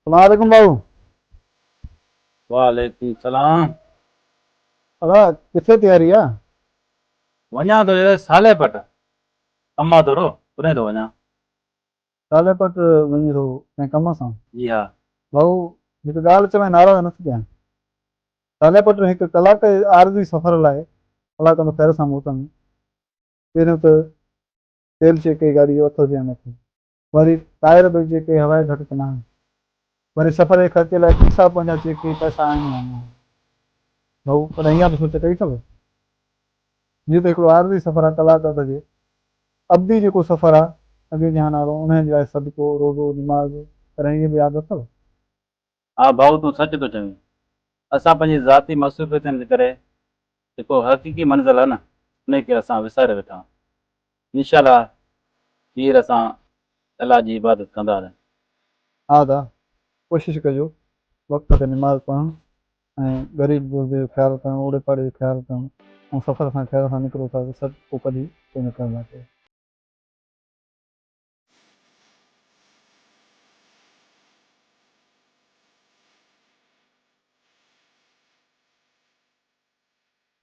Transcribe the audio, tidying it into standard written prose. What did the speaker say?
सलामकुम भाऊ। वालेकुम सलाम। अला किथे तैयारी आहे? वञा थो साले पट कमां थोरो तुरे थो वञा। साले पट वञी थो कंहिं कम सां? जी हा। भाऊ हिकु ॻाल्हि चवां, नाराज़ न थी ॾियां। साले पट में हिकु कलाक आरज़ी सफ़र लाइ कलाक खनि पहिरियों सां मोटां। पहिरियों त तेल चेक कई गाॾी जो अथसि या न अथसि, वरी टायर बि चेक कई हवा घटि त न आहे, वरी सफ़र जे ख़र्चे लाइ पैसा पंहिंजा चेक कई पैसा आहिनि या न। भाऊ पर हीअं त सोच कई अथव, जीअं त हिकिड़ो आरज़ी सफ़र आहे कलाक बजे, अवधि जेको सफ़र आहे अॻे जहान वारो उन जे लाइ सदको रोज़ो निमाज़ पर ईअं बि यादि अथव। हा भाऊ तूं सच थो चवीं। असां पंहिंजी ज़ाती मसरूफ़ियतनि जे करे जेको हक़ीक़ी मंज़िल आहे न उनखे असां विसारे वेठा आहियूं। इंशाअल्लाह हींअर असां अलाह जी इबादत कंदा रहूं। हा दा, कोशिशि कजो वक़्त ते निमाज़ पढ़णु ऐं ग़रीब गुरबे जो ख़्यालु करणु, ओड़े पाड़े जो ख़्यालु करणु ऐं सफ़र सां ख़ैर सां निकिरो था त सभु पोइ कॾहिं कोई न करणु अचे।